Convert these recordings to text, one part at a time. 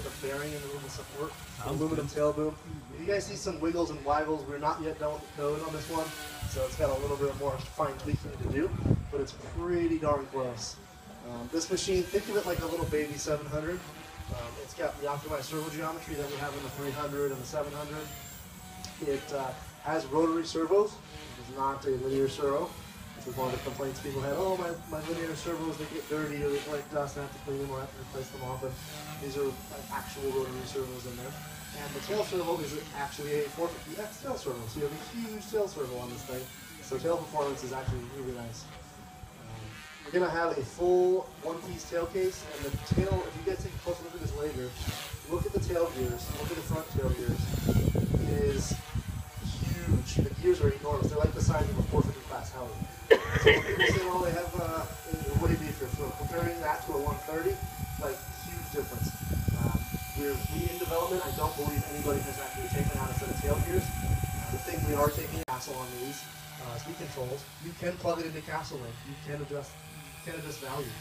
like a bearing in the room of support. Aluminum tail boom. If you guys see some wiggles and wiggles, we're not yet done with the code on this one, so it's got a little bit more fine tweaking to do, but it's pretty darn close. This machine, think of it like a little baby 700. It's got the optimized servo geometry that we have in the 300 and the 700. It has rotary servos. It is not a linear servo, which was one of the complaints people had. Oh, my linear servos, they get dirty or they collect dust and I have to clean them or I have to replace them often. These are like actual rotary servos in there. And the tail servo is actually a 450X tail servo, so you have a huge tail servo on this thing. So tail performance is actually really nice. We're going to have a full one-piece tail case, and the tail, if you guys take a closer look at this later, look at the tail gears, look at the front tail gears. It is huge. The gears are enormous. They're like the size of a 450 class heli. So when people say, well, they have, what do you do if you're comparing that to a 130? Like, huge difference. We in development, I don't believe anybody has actually taken out a set of tail gears. The thing we are taking castle on these speed controls. You can plug it into Castle Link. You can adjust values.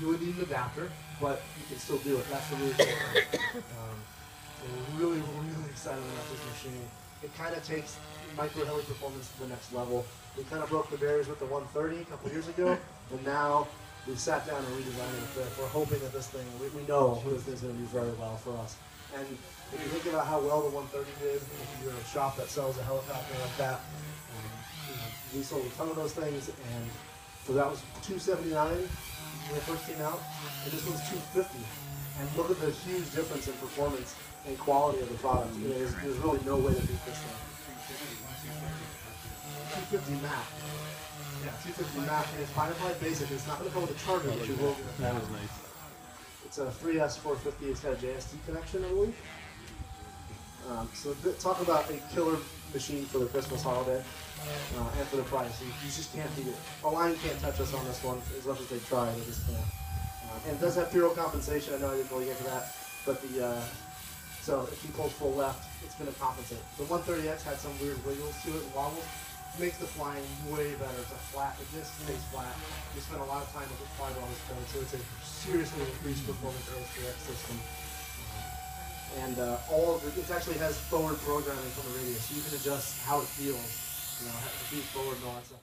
You would need an adapter, but you can still do it. That's the really cool thing. We're really excited about this machine. It kind of takes micro heli performance to the next level. We kind of broke the barriers with the 130 a couple years ago, and now we sat down and redesigned it. We're hoping that this thing, we know this thing's going to do very well for us. And if you think about how well the 130 did, if you're in a shop that sells a helicopter like that, we sold a ton of those things, and so that was $279 when it first came out, and this one's $250. And look at the huge difference in performance and quality of the product. There's really no way to beat this thing. 250 map. Yeah, 250 map, and it's Firefly basic. It's not going to come with a charger, but you will get that. That was nice. It's a 3S450. It's got a JST connection, I believe. So talk about a killer machine for the Christmas holiday and for the price. You just can't beat it. Align can't touch us on this one as much as they try. They just can't. And it does have pyro compensation. I know I didn't really get to that, but so if you pull full left, it's going to compensate. The 130X had some weird wiggles to it and wobbles. Makes the flying way better. It's a flat, it just stays flat. We spent a lot of time with the fiber on this code, so it's a seriously increased performance AS3X system. And all of it actually has forward programming from the radio, so you can adjust how it feels, the feed forward and all that stuff.